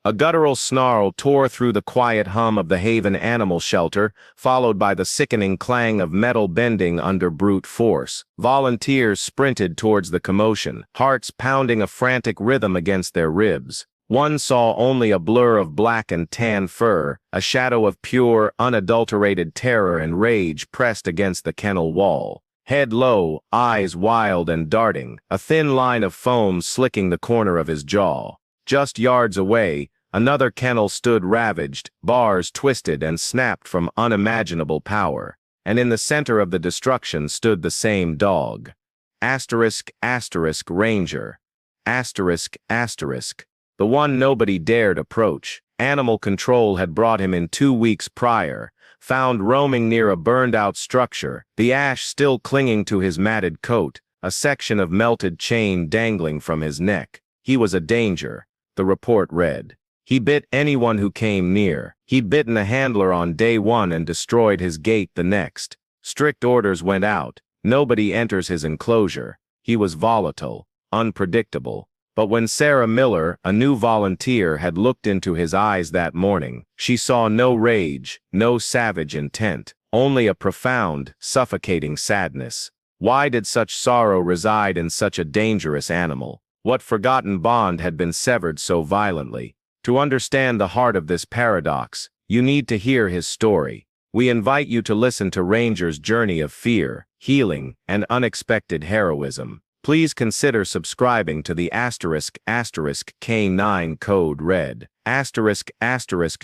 A guttural snarl tore through the quiet hum of the Haven Animal Shelter, followed by the sickening clang of metal bending under brute force. Volunteers sprinted towards the commotion, hearts pounding a frantic rhythm against their ribs. One saw only a blur of black and tan fur, a shadow of pure, unadulterated terror and rage pressed against the kennel wall. Head low, eyes wild and darting, a thin line of foam slicking the corner of his jaw. Just yards away, another kennel stood ravaged, bars twisted and snapped from unimaginable power, and in the center of the destruction stood the same dog. Ranger. The one nobody dared approach. Animal control had brought him in 2 weeks prior, found roaming near a burned-out structure, the ash still clinging to his matted coat, a section of melted chain dangling from his neck. He was a danger, the report read. He bit anyone who came near. He'd bitten a handler on day 1 and destroyed his gate the next. Strict orders went out. Nobody enters his enclosure. He was volatile, unpredictable. But when Sarah Miller, a new volunteer, had looked into his eyes that morning, she saw no rage, no savage intent, only a profound, suffocating sadness. Why did such sorrow reside in such a dangerous animal? What forgotten bond had been severed so violently? To understand the heart of this paradox, you need to hear his story. We invite you to listen to Ranger's journey of fear, healing, and unexpected heroism. Please consider subscribing to the **K9 Code Red ***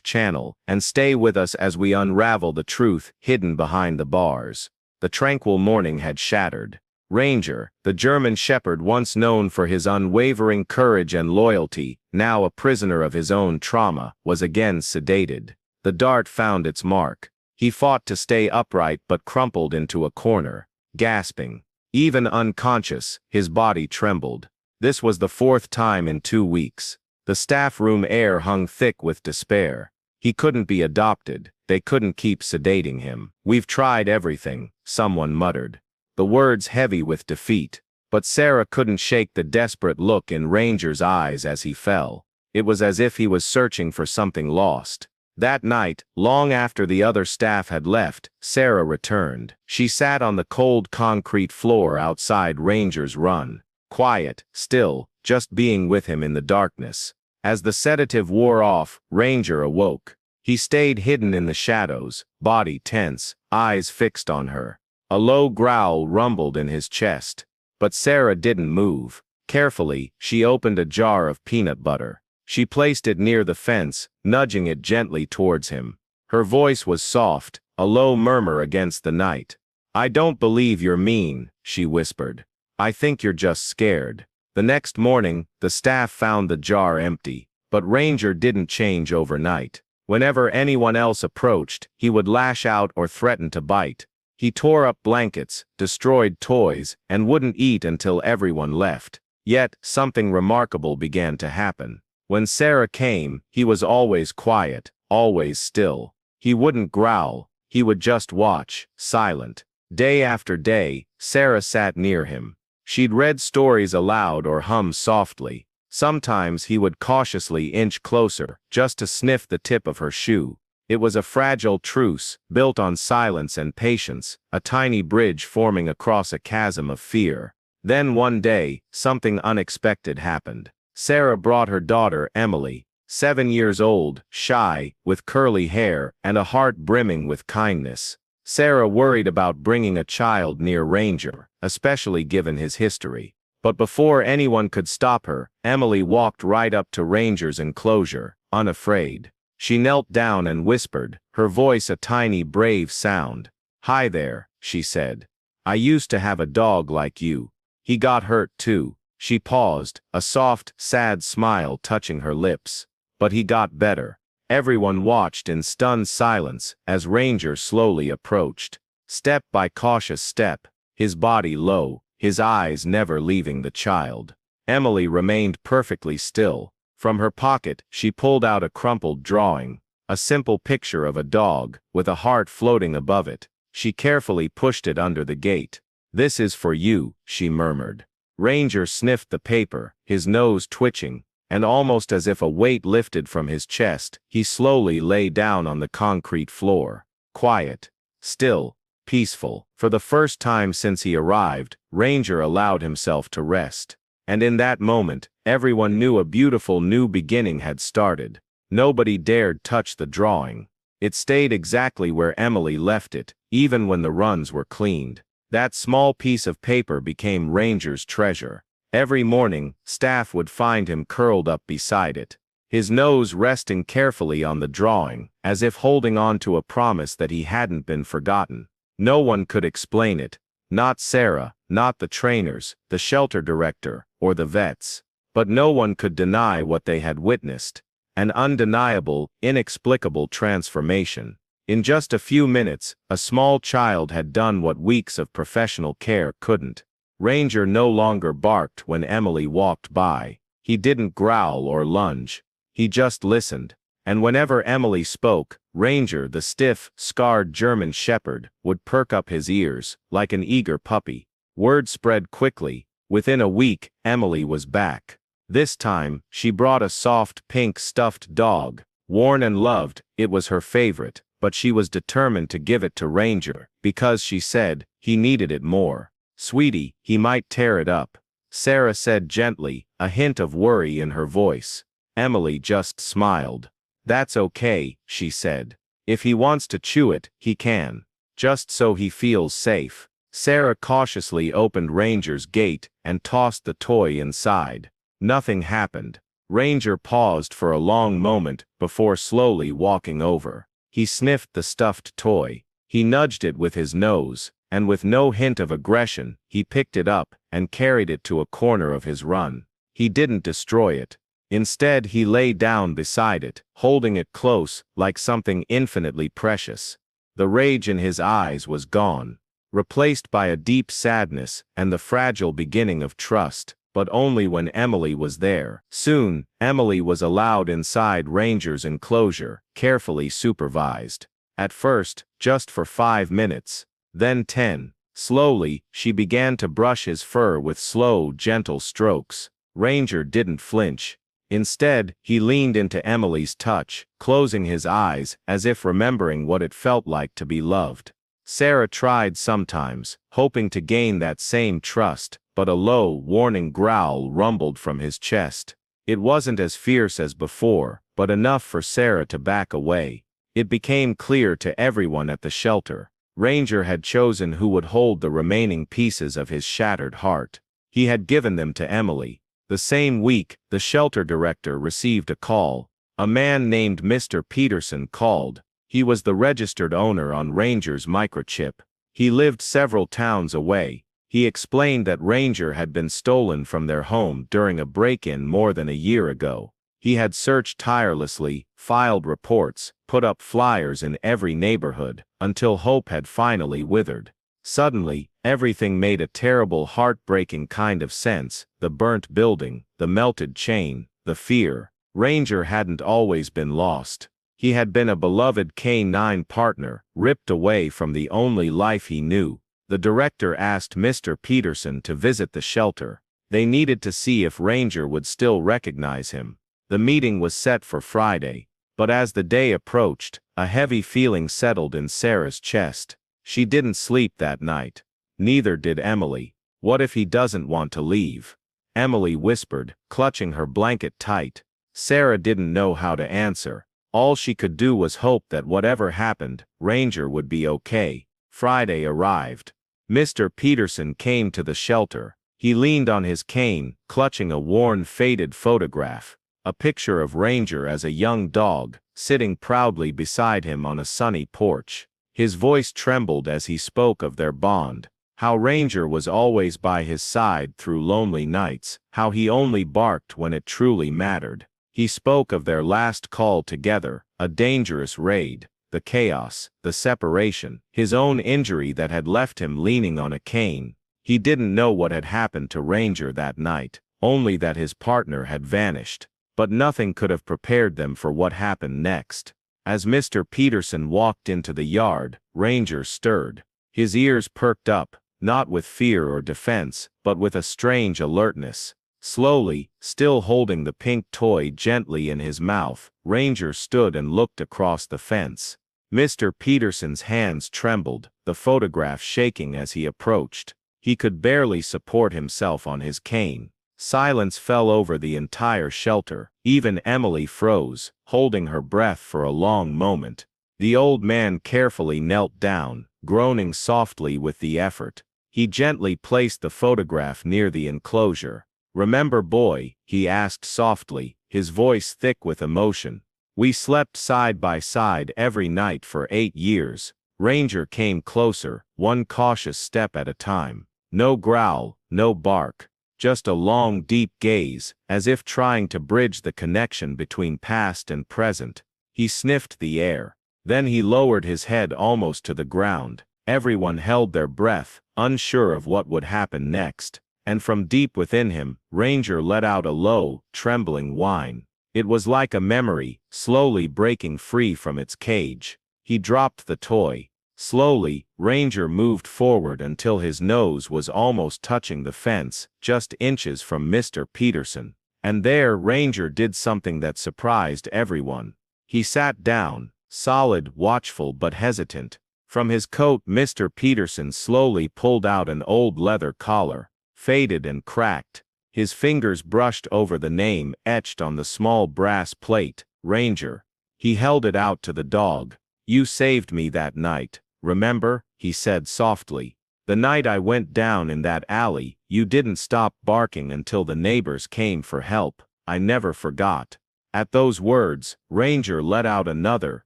channel and stay with us as we unravel the truth hidden behind the bars. The tranquil morning had shattered. Ranger, the German shepherd once known for his unwavering courage and loyalty, now a prisoner of his own trauma, was again sedated. The dart found its mark. He fought to stay upright but crumpled into a corner, gasping. Even unconscious, his body trembled. This was the 4th time in 2 weeks. The staff room air hung thick with despair. He couldn't be adopted. They couldn't keep sedating him. "We've tried everything," someone muttered. The words heavy with defeat. But Sarah couldn't shake the desperate look in Ranger's eyes as he fell. It was as if he was searching for something lost. That night, long after the other staff had left, Sarah returned. She sat on the cold concrete floor outside Ranger's run. Quiet, still, just being with him in the darkness. As the sedative wore off, Ranger awoke. He stayed hidden in the shadows, body tense, eyes fixed on her. A low growl rumbled in his chest. But Sarah didn't move. Carefully, she opened a jar of peanut butter. She placed it near the fence, nudging it gently towards him. Her voice was soft, a low murmur against the night. "I don't believe you're mean," she whispered. "I think you're just scared." The next morning, the staff found the jar empty. But Ranger didn't change overnight. Whenever anyone else approached, he would lash out or threaten to bite. He tore up blankets, destroyed toys, and wouldn't eat until everyone left. Yet, something remarkable began to happen. When Sarah came, he was always quiet, always still. He wouldn't growl, he would just watch, silent. Day after day, Sarah sat near him. She'd read stories aloud or hum softly. Sometimes he would cautiously inch closer, just to sniff the tip of her shoe. It was a fragile truce, built on silence and patience, a tiny bridge forming across a chasm of fear. Then one day, something unexpected happened. Sarah brought her daughter, Emily, 7 years old, shy, with curly hair, and a heart brimming with kindness. Sarah worried about bringing a child near Ranger, especially given his history. But before anyone could stop her, Emily walked right up to Ranger's enclosure, unafraid. She knelt down and whispered, her voice a tiny brave sound. "Hi there," she said. "I used to have a dog like you. He got hurt too." She paused, a soft, sad smile touching her lips. "But he got better." Everyone watched in stunned silence as Ranger slowly approached. Step by cautious step, his body low, his eyes never leaving the child. Emily remained perfectly still. From her pocket, she pulled out a crumpled drawing, a simple picture of a dog, with a heart floating above it. She carefully pushed it under the gate. "This is for you," she murmured. Ranger sniffed the paper, his nose twitching. and almost as if a weight lifted from his chest, he slowly lay down on the concrete floor. Quiet, still, peaceful. For the first time since he arrived, Ranger allowed himself to rest. And in that moment, everyone knew a beautiful new beginning had started. Nobody dared touch the drawing. It stayed exactly where Emily left it, even when the runs were cleaned. That small piece of paper became Ranger's treasure. Every morning, staff would find him curled up beside it, his nose resting carefully on the drawing, as if holding on to a promise that he hadn't been forgotten. No one could explain it. Not Sarah, not the trainers, the shelter director, or the vets. But no one could deny what they had witnessed. An undeniable, inexplicable transformation. In just a few minutes, a small child had done what weeks of professional care couldn't. Ranger no longer barked when Emily walked by. He didn't growl or lunge. He just listened. And whenever Emily spoke, Ranger, the stiff, scarred German shepherd, would perk up his ears, like an eager puppy. Word spread quickly. Within a week, Emily was back. This time, she brought a soft pink stuffed dog. Worn and loved, it was her favorite, but she was determined to give it to Ranger, because she said, he needed it more. Sweetie, he might tear it up, Sarah said gently, a hint of worry in her voice. Emily just smiled. That's okay, she said. If he wants to chew it, he can. Just so he feels safe. Sarah cautiously opened Ranger's gate and tossed the toy inside. Nothing happened. Ranger paused for a long moment before slowly walking over. He sniffed the stuffed toy. He nudged it with his nose, and with no hint of aggression, he picked it up and carried it to a corner of his run. He didn't destroy it. Instead, he lay down beside it, holding it close like something infinitely precious. The rage in his eyes was gone, replaced by a deep sadness and the fragile beginning of trust, but only when Emily was there. Soon, Emily was allowed inside Ranger's enclosure, carefully supervised. At first, just for 5 minutes, then 10. Slowly, she began to brush his fur with slow, gentle strokes. Ranger didn't flinch. Instead, he leaned into Emily's touch, closing his eyes as if remembering what it felt like to be loved. Sarah tried sometimes, hoping to gain that same trust, but a low, warning growl rumbled from his chest. It wasn't as fierce as before, but enough for Sarah to back away. It became clear to everyone at the shelter. Ranger had chosen who would hold the remaining pieces of his shattered heart. He had given them to Emily. The same week, the shelter director received a call. A man named Mr. Peterson called. He was the registered owner on Ranger's microchip. He lived several towns away. He explained that Ranger had been stolen from their home during a break-in more than a year ago. He had searched tirelessly, filed reports, put up flyers in every neighborhood, until hope had finally withered. Suddenly, everything made a terrible, heartbreaking kind of sense. The burnt building, the melted chain, the fear. Ranger hadn't always been lost. He had been a beloved K-9 partner, ripped away from the only life he knew. The director asked Mr. Peterson to visit the shelter. They needed to see if Ranger would still recognize him. The meeting was set for Friday, but as the day approached, a heavy feeling settled in Sarah's chest. She didn't sleep that night. Neither did Emily. What if he doesn't want to leave? Emily whispered, clutching her blanket tight. Sarah didn't know how to answer. All she could do was hope that whatever happened, Ranger would be okay. Friday arrived. Mr. Peterson came to the shelter. He leaned on his cane, clutching a worn, faded photograph. A picture of Ranger as a young dog, sitting proudly beside him on a sunny porch. His voice trembled as he spoke of their bond. How Ranger was always by his side through lonely nights. How he only barked when it truly mattered. He spoke of their last call together, a dangerous raid. The chaos, the separation, his own injury that had left him leaning on a cane. He didn't know what had happened to Ranger that night, only that his partner had vanished. But nothing could have prepared them for what happened next. As Mr. Peterson walked into the yard, Ranger stirred. His ears perked up, not with fear or defense, but with a strange alertness. Slowly, still holding the pink toy gently in his mouth, Ranger stood and looked across the fence. Mr. Peterson's hands trembled, the photograph shaking as he approached. He could barely support himself on his cane. Silence fell over the entire shelter. Even Emily froze, holding her breath for a long moment. The old man carefully knelt down, groaning softly with the effort. He gently placed the photograph near the enclosure. "Remember, boy?" he asked softly, his voice thick with emotion. "We slept side by side every night for 8 years." Ranger came closer, one cautious step at a time. No growl, no bark. Just a long, deep gaze, as if trying to bridge the connection between past and present. He sniffed the air. Then he lowered his head almost to the ground. Everyone held their breath, unsure of what would happen next. And from deep within him, Ranger let out a low, trembling whine. It was like a memory, slowly breaking free from its cage. He dropped the toy. Slowly, Ranger moved forward until his nose was almost touching the fence, just inches from Mr. Peterson. And there Ranger did something that surprised everyone. He sat down, solid, watchful but hesitant. From his coat, Mr. Peterson slowly pulled out an old leather collar, faded and cracked. His fingers brushed over the name etched on the small brass plate, Ranger. He held it out to the dog. "You saved me that night. Remember?" he said softly. "The night I went down in that alley, you didn't stop barking until the neighbors came for help. I never forgot." At those words, Ranger let out another,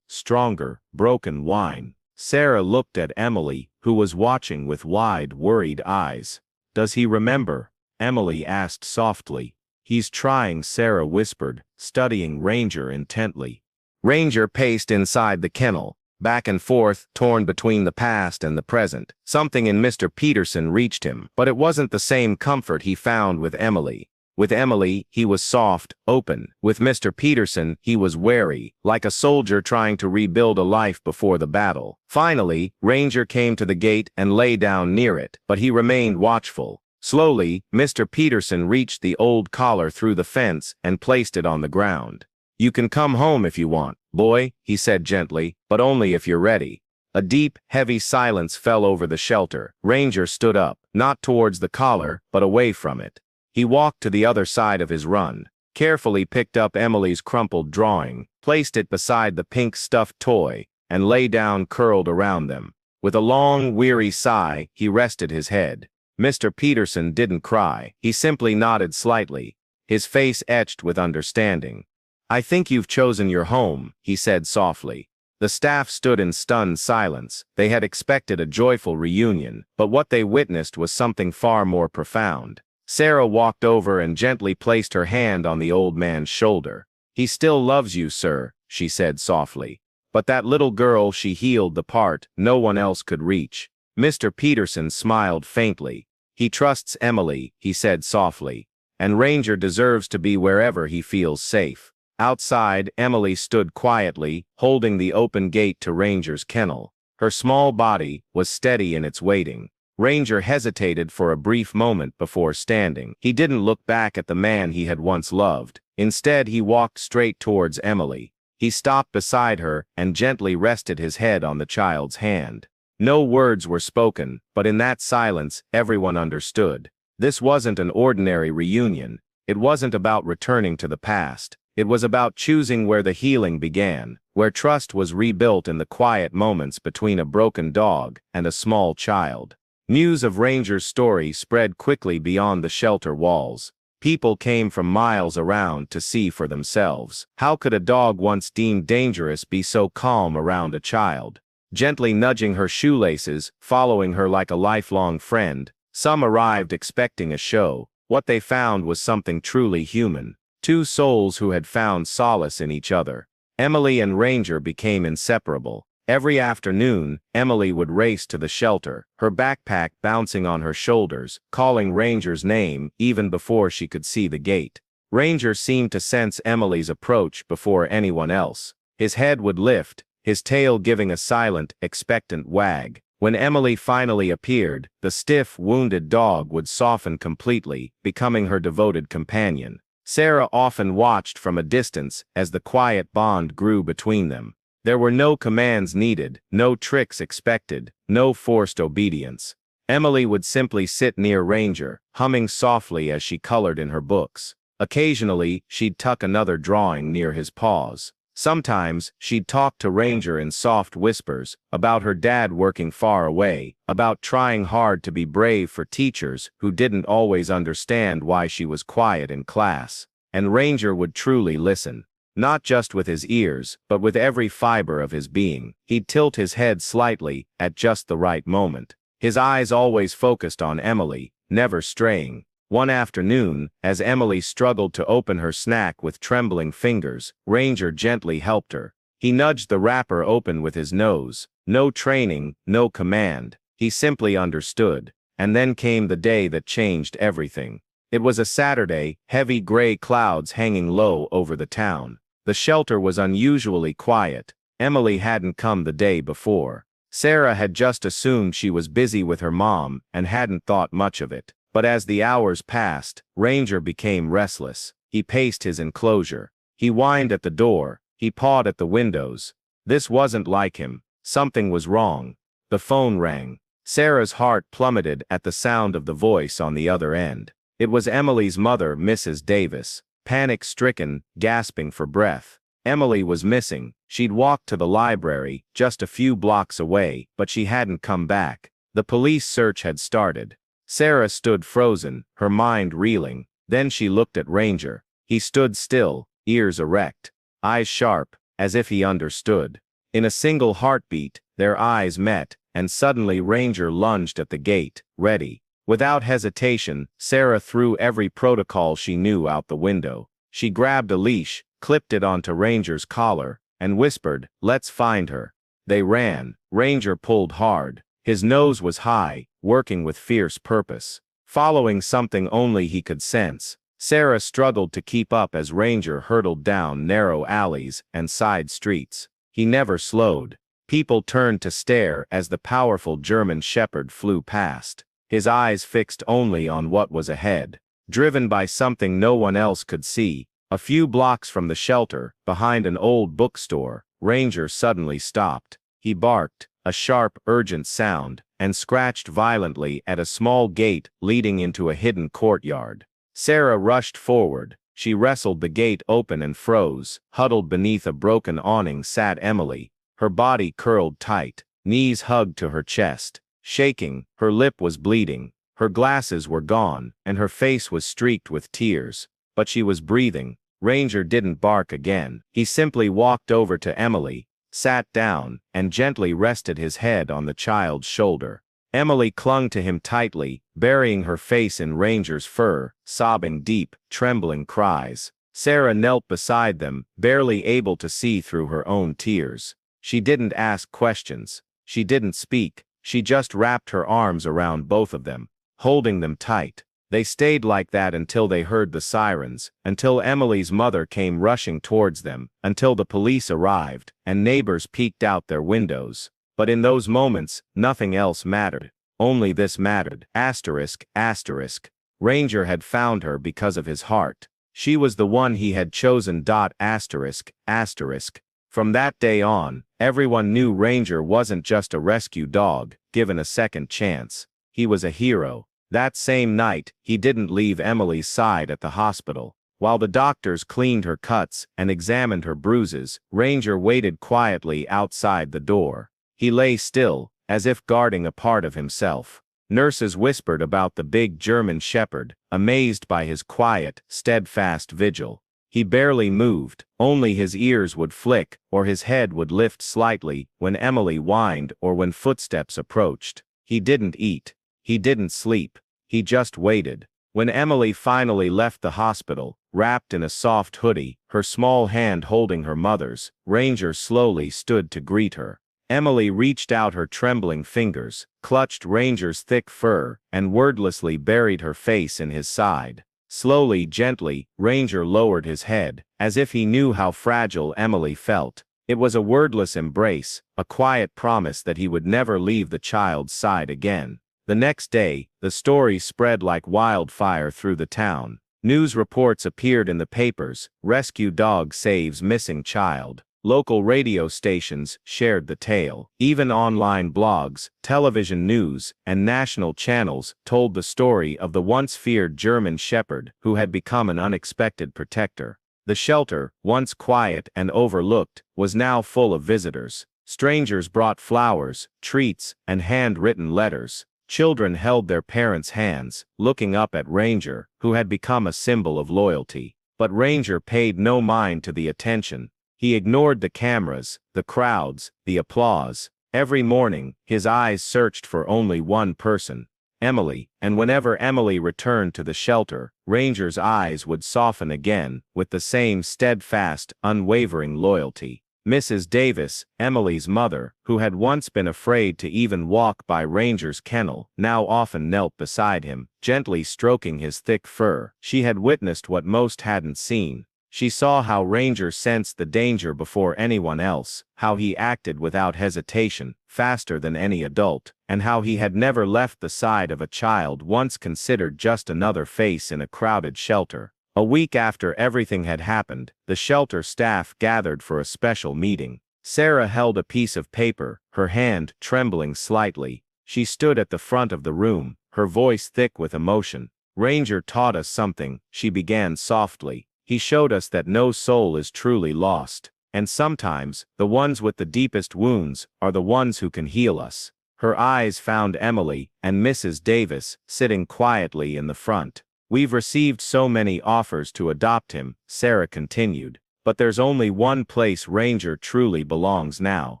stronger, broken whine. Sarah looked at Emily, who was watching with wide, worried eyes. "Does he remember?" Emily asked softly. "He's trying," Sarah whispered, studying Ranger intently. Ranger paced inside the kennel, back and forth, torn between the past and the present. Something in Mr. Peterson reached him, but it wasn't the same comfort he found with Emily. With Emily, he was soft, open. With Mr. Peterson, he was wary, like a soldier trying to rebuild a life before the battle. Finally, Ranger came to the gate and lay down near it, but he remained watchful. Slowly, Mr. Peterson reached the old collar through the fence and placed it on the ground. "You can come home if you want, boy," he said gently, "but only if you're ready." A deep, heavy silence fell over the shelter. Ranger stood up, not towards the collar, but away from it. He walked to the other side of his run, carefully picked up Emily's crumpled drawing, placed it beside the pink stuffed toy, and lay down curled around them. With a long, weary sigh, he rested his head. Mr. Peterson didn't cry. He simply nodded slightly, his face etched with understanding. "I think you've chosen your home," he said softly. The staff stood in stunned silence. They had expected a joyful reunion, but what they witnessed was something far more profound. Sarah walked over and gently placed her hand on the old man's shoulder. "He still loves you, sir," she said softly. "But that little girl, she healed the part no one else could reach." Mr. Peterson smiled faintly. "He trusts Emily," he said softly, "and Ranger deserves to be wherever he feels safe." Outside, Emily stood quietly, holding the open gate to Ranger's kennel. Her small body was steady in its waiting. Ranger hesitated for a brief moment before standing. He didn't look back at the man he had once loved. Instead, he walked straight towards Emily. He stopped beside her and gently rested his head on the child's hand. No words were spoken, but in that silence, everyone understood. This wasn't an ordinary reunion. It wasn't about returning to the past. It was about choosing where the healing began, where trust was rebuilt in the quiet moments between a broken dog and a small child. News of Ranger's story spread quickly beyond the shelter walls. People came from miles around to see for themselves. How could a dog once deemed dangerous be so calm around a child? Gently nudging her shoelaces, following her like a lifelong friend, some arrived expecting a show. What they found was something truly human. Two souls who had found solace in each other. Emily and Ranger became inseparable. Every afternoon, Emily would race to the shelter, her backpack bouncing on her shoulders, calling Ranger's name even before she could see the gate. Ranger seemed to sense Emily's approach before anyone else. His head would lift, his tail giving a silent, expectant wag. When Emily finally appeared, the stiff, wounded dog would soften completely, becoming her devoted companion. Sarah often watched from a distance as the quiet bond grew between them. There were no commands needed, no tricks expected, no forced obedience. Emily would simply sit near Ranger, humming softly as she colored in her books. Occasionally, she'd tuck another drawing near his paws. Sometimes, she'd talk to Ranger in soft whispers, about her dad working far away, about trying hard to be brave for teachers who didn't always understand why she was quiet in class. And Ranger would truly listen. Not just with his ears, but with every fiber of his being. He'd tilt his head slightly, at just the right moment. His eyes always focused on Emily, never straying. One afternoon, as Emily struggled to open her snack with trembling fingers, Ranger gently helped her. He nudged the wrapper open with his nose. No training, no command. He simply understood. And then came the day that changed everything. It was a Saturday, heavy gray clouds hanging low over the town. The shelter was unusually quiet. Emily hadn't come the day before. Sarah had just assumed she was busy with her mom and hadn't thought much of it. But as the hours passed, Ranger became restless. He paced his enclosure. He whined at the door. He pawed at the windows. This wasn't like him. Something was wrong. The phone rang. Sarah's heart plummeted at the sound of the voice on the other end. It was Emily's mother, Mrs. Davis, panic-stricken, gasping for breath. Emily was missing. She'd walked to the library, just a few blocks away, but she hadn't come back. The police search had started. Sarah stood frozen, her mind reeling. Then she looked at Ranger. He stood still, ears erect, eyes sharp, as if he understood. In a single heartbeat, their eyes met, and suddenly Ranger lunged at the gate, ready. Without hesitation, Sarah threw every protocol she knew out the window. She grabbed a leash, clipped it onto Ranger's collar, and whispered, "Let's find her." They ran. Ranger pulled hard. His nose was high, working with fierce purpose, following something only he could sense. Sarah struggled to keep up as Ranger hurtled down narrow alleys and side streets. He never slowed. People turned to stare as the powerful German shepherd flew past, his eyes fixed only on what was ahead. Driven by something no one else could see, a few blocks from the shelter, behind an old bookstore, Ranger suddenly stopped. He barked, a sharp, urgent sound, and scratched violently at a small gate leading into a hidden courtyard. Sarah rushed forward. She wrestled the gate open and froze. Huddled beneath a broken awning sat Emily, her body curled tight, knees hugged to her chest. Shaking, her lip was bleeding, her glasses were gone, and her face was streaked with tears. But she was breathing. Ranger didn't bark again. He simply walked over to Emily, sat down, and gently rested his head on the child's shoulder. Emily clung to him tightly, burying her face in Ranger's fur, sobbing deep, trembling cries. Sarah knelt beside them, barely able to see through her own tears. She didn't ask questions. She didn't speak. She just wrapped her arms around both of them, holding them tight. They stayed like that until they heard the sirens, until Emily's mother came rushing towards them, until the police arrived, and neighbors peeked out their windows. But in those moments, nothing else mattered. Only this mattered. Asterisk, asterisk. Ranger had found her because of his heart. She was the one he had chosen. Asterisk, asterisk. From that day on, everyone knew Ranger wasn't just a rescue dog, given a second chance. He was a hero. That same night, he didn't leave Emily's side at the hospital. While the doctors cleaned her cuts and examined her bruises, Ranger waited quietly outside the door. He lay still, as if guarding a part of himself. Nurses whispered about the big German shepherd, amazed by his quiet, steadfast vigil. He barely moved, only his ears would flick, or his head would lift slightly when Emily whined or when footsteps approached. He didn't eat. He didn't sleep. He just waited. When Emily finally left the hospital, wrapped in a soft hoodie, her small hand holding her mother's, Ranger slowly stood to greet her. Emily reached out her trembling fingers, clutched Ranger's thick fur, and wordlessly buried her face in his side. Slowly, gently, Ranger lowered his head, as if he knew how fragile Emily felt. It was a wordless embrace, a quiet promise that he would never leave the child's side again. The next day, the story spread like wildfire through the town. News reports appeared in the papers: rescue dog saves missing child. Local radio stations shared the tale. Even online blogs, television news, and national channels told the story of the once feared German Shepherd who had become an unexpected protector. The shelter, once quiet and overlooked, was now full of visitors. Strangers brought flowers, treats, and handwritten letters. Children held their parents' hands, looking up at Ranger, who had become a symbol of loyalty. But Ranger paid no mind to the attention. He ignored the cameras, the crowds, the applause. Every morning, his eyes searched for only one person: Emily, and whenever Emily returned to the shelter, Ranger's eyes would soften again, with the same steadfast, unwavering loyalty. Mrs. Davis, Emily's mother, who had once been afraid to even walk by Ranger's kennel, now often knelt beside him, gently stroking his thick fur. She had witnessed what most hadn't seen. She saw how Ranger sensed the danger before anyone else, how he acted without hesitation, faster than any adult, and how he had never left the side of a child once considered just another face in a crowded shelter. A week after everything had happened, the shelter staff gathered for a special meeting. Sarah held a piece of paper, her hand trembling slightly. She stood at the front of the room, her voice thick with emotion. "Ranger taught us something," she began softly. "He showed us that no soul is truly lost. And sometimes, the ones with the deepest wounds are the ones who can heal us." Her eyes found Emily and Mrs. Davis sitting quietly in the front. "We've received so many offers to adopt him," Sarah continued. "But there's only one place Ranger truly belongs now."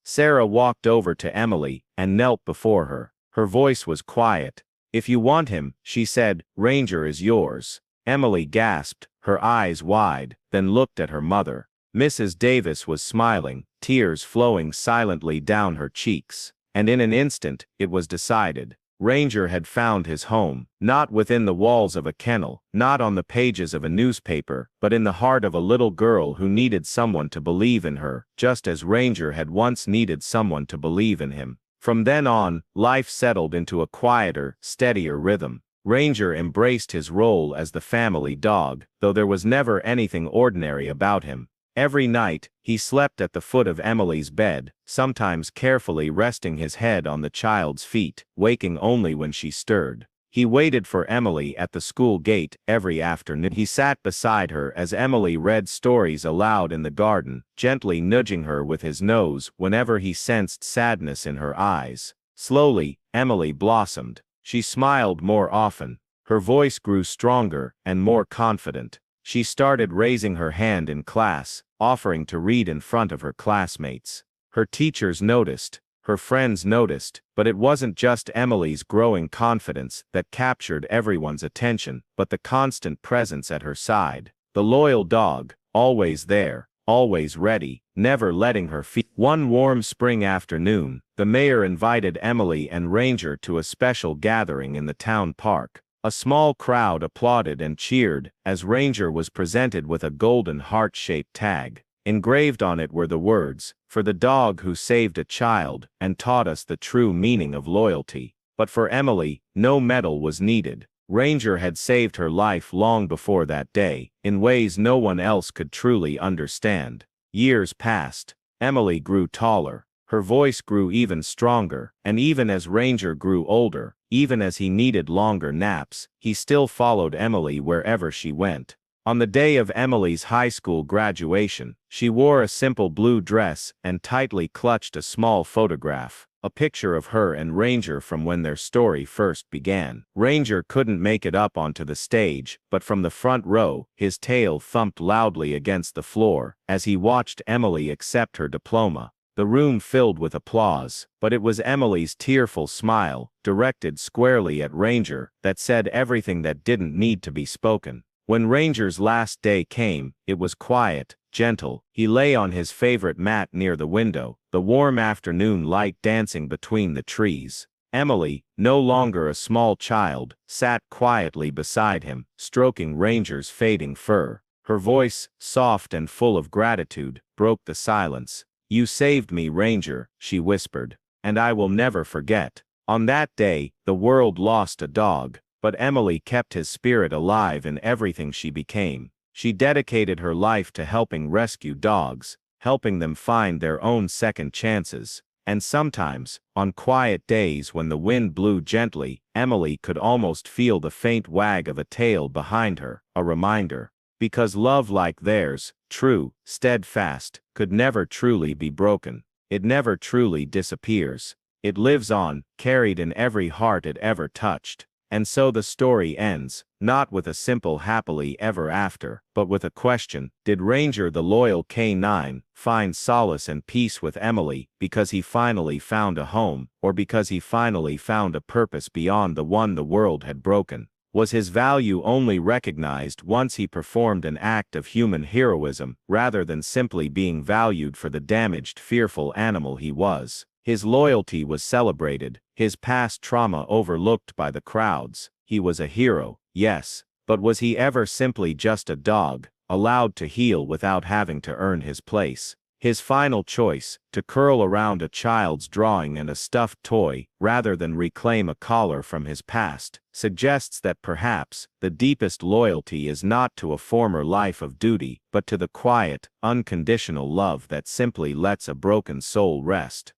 Sarah walked over to Emily and knelt before her. Her voice was quiet. "If you want him," she said, "Ranger is yours." Emily gasped, her eyes wide, then looked at her mother. Mrs. Davis was smiling, tears flowing silently down her cheeks. And in an instant, it was decided. Ranger had found his home, not within the walls of a kennel, not on the pages of a newspaper, but in the heart of a little girl who needed someone to believe in her, just as Ranger had once needed someone to believe in him. From then on, life settled into a quieter, steadier rhythm. Ranger embraced his role as the family dog, though there was never anything ordinary about him. Every night, he slept at the foot of Emily's bed, sometimes carefully resting his head on the child's feet, waking only when she stirred. He waited for Emily at the school gate every afternoon. He sat beside her as Emily read stories aloud in the garden, gently nudging her with his nose whenever he sensed sadness in her eyes. Slowly, Emily blossomed. She smiled more often. Her voice grew stronger and more confident. She started raising her hand in class, offering to read in front of her classmates. Her teachers noticed, her friends noticed, but it wasn't just Emily's growing confidence that captured everyone's attention, but the constant presence at her side. The loyal dog, always there, always ready, never letting her feel. One warm spring afternoon, the mayor invited Emily and Ranger to a special gathering in the town park. A small crowd applauded and cheered as Ranger was presented with a golden heart-shaped tag. Engraved on it were the words, "For the dog who saved a child and taught us the true meaning of loyalty." But for Emily, no medal was needed. Ranger had saved her life long before that day, in ways no one else could truly understand. Years passed. Emily grew taller. Her voice grew even stronger, and even as Ranger grew older, even as he needed longer naps, he still followed Emily wherever she went. On the day of Emily's high school graduation, she wore a simple blue dress and tightly clutched a small photograph, a picture of her and Ranger from when their story first began. Ranger couldn't make it up onto the stage, but from the front row, his tail thumped loudly against the floor as he watched Emily accept her diploma. The room filled with applause, but it was Emily's tearful smile, directed squarely at Ranger, that said everything that didn't need to be spoken. When Ranger's last day came, it was quiet, gentle. He lay on his favorite mat near the window, the warm afternoon light dancing between the trees. Emily, no longer a small child, sat quietly beside him, stroking Ranger's fading fur. Her voice, soft and full of gratitude, broke the silence. "You saved me, Ranger," she whispered, "and I will never forget." On that day, the world lost a dog, but Emily kept his spirit alive in everything she became. She dedicated her life to helping rescue dogs, helping them find their own second chances. And sometimes, on quiet days when the wind blew gently, Emily could almost feel the faint wag of a tail behind her, a reminder. Because love like theirs, true, steadfast, could never truly be broken. It never truly disappears. It lives on, carried in every heart it ever touched. And so the story ends, not with a simple happily ever after, but with a question: did Ranger the loyal K9 find solace and peace with Emily because he finally found a home, or because he finally found a purpose beyond the one the world had broken? Was his value only recognized once he performed an act of human heroism, rather than simply being valued for the damaged, fearful animal he was? His loyalty was celebrated, his past trauma overlooked by the crowds. He was a hero, yes, but was he ever simply just a dog, allowed to heal without having to earn his place? His final choice, to curl around a child's drawing and a stuffed toy, rather than reclaim a collar from his past, suggests that perhaps the deepest loyalty is not to a former life of duty, but to the quiet, unconditional love that simply lets a broken soul rest.